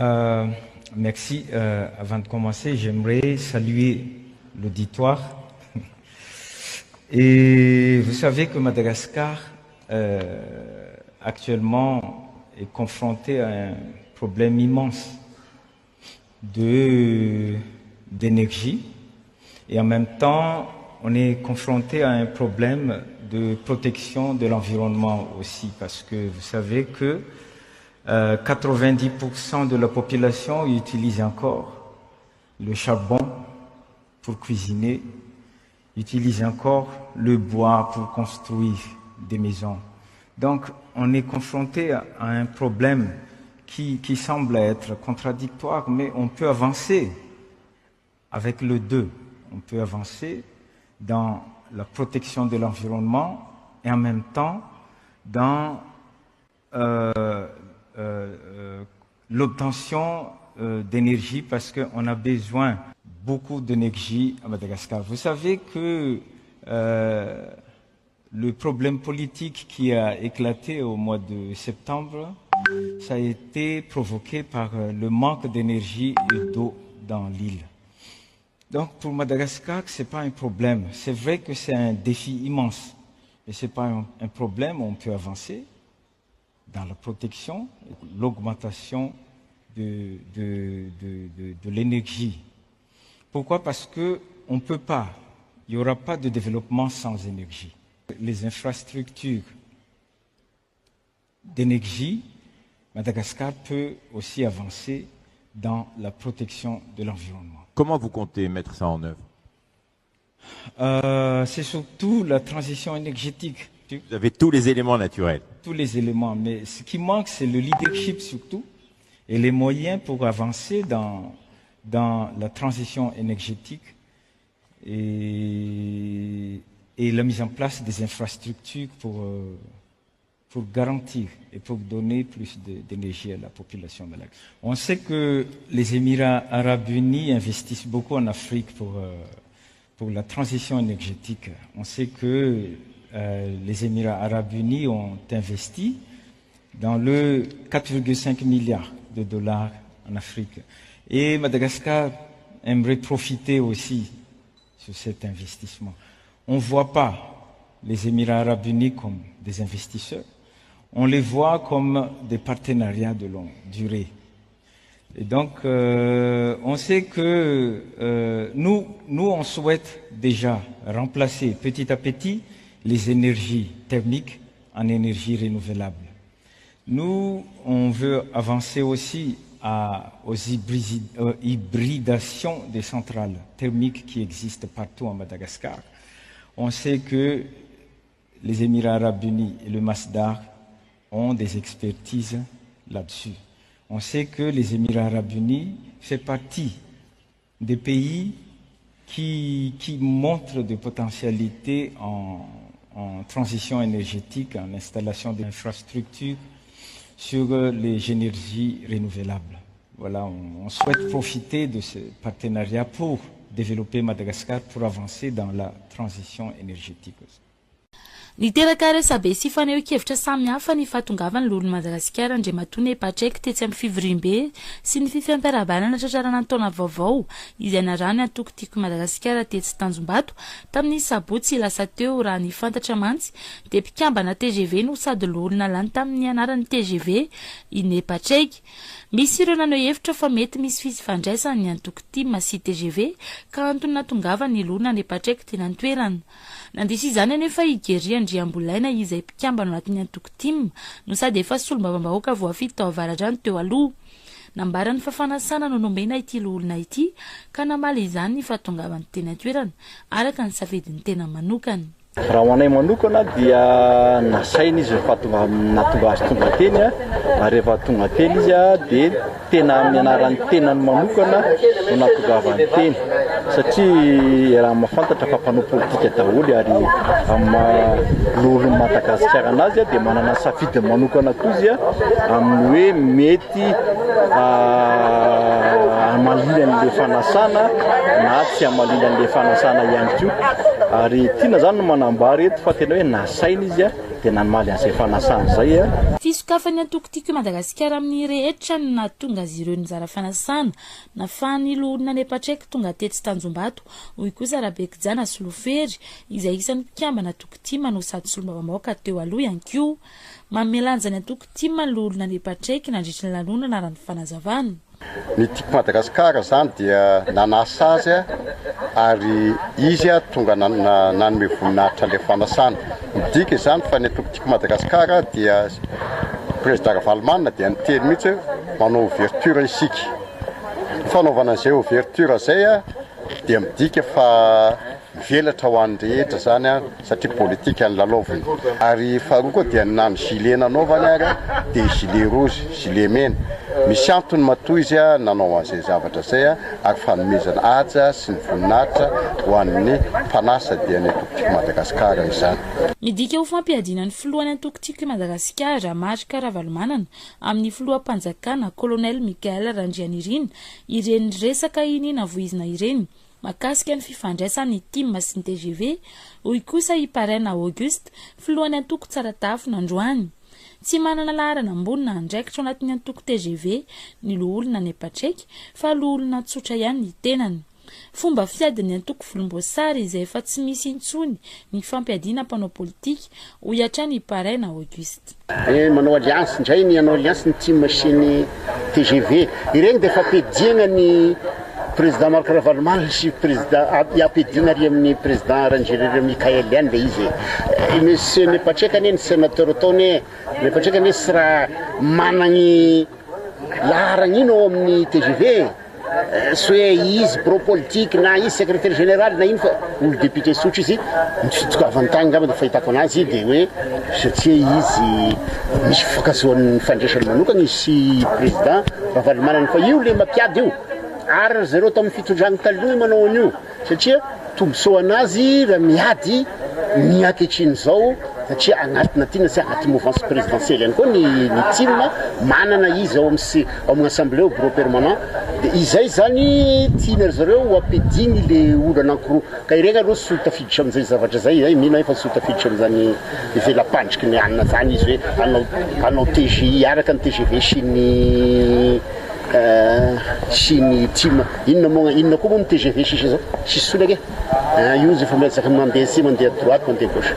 Euh, Merci. Avant de commencer, j'aimerais saluer l'auditoire. Et vous savez que Madagascar, actuellement, est confronté à un problème immense d'énergie. Et en même temps, on est confronté à un problème de protection de l'environnement aussi, parce que vous savez que 90% de la population utilise encore le charbon pour cuisiner, utilise encore le bois pour construire des maisons. Donc, on est confronté à un problème qui semble être contradictoire, mais on peut avancer avec le deux. On peut avancer dans la protection de l'environnement et en même temps dans l'obtention d'énergie, parce qu'on a besoin beaucoup d'énergie à Madagascar. Vous savez que le problème politique qui a éclaté au mois de septembre, ça a été provoqué par le manque d'énergie et d'eau dans l'île. Donc pour Madagascar, ce n'est pas un problème. C'est vrai que c'est un défi immense, mais ce n'est pas un problème, on peut avancer dans la protection, l'augmentation de l'énergie. Pourquoi? Parce qu'on ne peut pas, il n'y aura pas de développement sans énergie. Les infrastructures d'énergie, Madagascar peut aussi avancer dans la protection de l'environnement. Comment vous comptez mettre ça en œuvre? C'est surtout la transition énergétique. Vous avez tous les éléments naturels. Tous les éléments, mais ce qui manque, c'est le leadership surtout, et les moyens pour avancer dans la transition énergétique et la mise en place des infrastructures pour garantir et pour donner plus d'énergie à la population malaise. On sait que les Émirats arabes unis investissent beaucoup en Afrique pour la transition énergétique. On sait que les Émirats arabes unis ont investi dans le 4,5 milliards de dollars en Afrique. Et Madagascar aimerait profiter aussi sur cet investissement. On ne voit pas les Émirats arabes unis comme des investisseurs. On les voit comme des partenariats de longue durée. Et donc, on sait que nous, on souhaite déjà remplacer petit à petit les énergies thermiques en énergie renouvelable. Nous, on veut avancer aussi aux hybridations des centrales thermiques qui existent partout en Madagascar. On sait que les Émirats arabes unis et le Masdar ont des expertises là-dessus. On sait que les Émirats arabes unis font partie des pays qui montrent des potentialités en transition énergétique, en installation d'infrastructures sur les énergies renouvelables. Voilà, on souhaite profiter de ce partenariat pour développer Madagascar, pour avancer dans la transition énergétique aussi. Niteraka resabe sy faneho-kevitra samihafa ny fahatongavan'ny lolo Madagasikara Andriamatoa Nepatraiky tetsy amin'ny Fivoriambe sy ny fifiantaram-banana tratrarana ny taona vaovao izay narany antoko tiako Madagasikara tetsy Tanjombato tamin'ny sabotsy lasa teo raha ny fantatra mantsy dia mpikambana TGV no sady lolona lany tamin'ny anaran'ny TGV i Nepatraiky. Misy ireo naneho hevitra fa mety misy fifandraisany ny antoko tima sy TGV ka antony natongava ny lolona Nepatraiky teny an-toerana. Nandisy izany anefa Igery Andriambolaina izay mpikambana anatin'ny antoko tima no sady efa solombavambahoaka voafity tao avaradrano teo aloha. Nambarany fafanasana no nomena ity lolona ity ka namaly izany ny fahatongavany teny an-toerana araka ny safidiny tena manokana. Raha ho anay manokana dia nasaina izy nahatonga azy tonga teny ary rehefa tonga teny izy dia tena amin'ny anaran'ny tenany manokana no nahatongavany teny satria raha mahafantatra fa mpanao politika daholo ary lolon'ny Madagasikara anazy dia manana safidy manokana koa izy amin'ny hoe mety amalina an'ilay fanasana na tsy amalina an'ilay fanasana ihany koa ary tiana zany no manambara eto fa tena hoe nasaina izy tena nymaly an'izay fanasana zay a. Fisokafany antoko tiako Madagasikara amin'ny rehetra no nahatonga azy ireo nizara fanasana nafan'ilo olona nepatraiky tonga tetsy Tanjombato hoy kosa Rabekijana Solofery izay isan'ny mpikambana antoko tia manao sady solombavambaoaka teo aloha ihany koa mamelanja ny antoko tia manao olona nepatraiky nandritra ny lanonana raha ny fanazavana. Ny tiako Madagasikara zany dia nanasa azy ary izy tonga nanome voninahitra le fanasana. Midika izany fa ny antoko tiako Madagasikara dia président Ravalomanana dia niteny mihitsy manao ouverture isika. Fanaovana an'izay ouverture zay dia midika fa mivelatra ho an'ny rehetra zany satria politika ny lalaoviny. Ary faharoa koa dia nany gilet nanaovany dia gilet rouge, gilet mena. Misy antony matoa izy nanao an'izay zavatra zay ary fanomezana aja sy ny voninahitra ho an'ny mpanasa dia ny antoko tiako Madagasikara izany. Midika ho fampiadiana ny filohan'ny antoko tiako Madagasikara Marika Ravalomanana amin'ny filoham-panjakana Colonel Mikael Randrianirina ireny resaka inina voizina ireny makasika ny fifandraisan'ny TIM sy ny TGV hoy kosa i Parena Auguste filohan'ny antoko tsara tafo nandroany. Tsy manana laharana ambony na andraikitra ao anatin'ny antoko TGV ny olona nepatraiky fa olona tsotra ihany ny tenany. Fomba fiadin'ny antoko volomboasary izay efa tsy misy intsony ny fampiadiana mpanao politika hoy hatrany Parena Auguste. Manao alliance indray ny anao alliance ny TIM sy ny TGV ireny dia fampiadiana ny président Marika Ravalomanana sy président ampiadiana ary amin'ny président Randrianirina Mikael ihany le izy. Monsieur nepatraiky anie ny sénateur ataony nepatraiky anie sy raha managny laharana ino ao amin'ny TGV sy hoe izy pro politique na izy secrétaire général na ino fa olo député sotra izy mitsotkavantany ngamba dia fahitako anazy dia hoe satria izy misy fikasoan'ny fandraisany manokana izy sy président Ravalomanana fa io le mampiady io ary zareo tamin'ny fitondragny taloha manao an'io satria tombosoa anazy raha miady ny ankehitriny zao satria agnatina tiana sy agnaty mouvance présidentielle ihany koa ny TIM manana izy ao amin'ny assemblée au bureau permanent dia izay zany tiana zareo ampiadiny le olo anankiroa ka ireny aloha sy tafiditra amin'izay zavatra zay mino efa sy tafiditra amin'izany ivelapandriky ny anina zany izy hoe hanao TGI araka ny TGV sy ny TIM inona koa moa ny TGV sisa zao sisy solake io zay fa milatsaka mandeha sy mandeha droite mandeha gauche.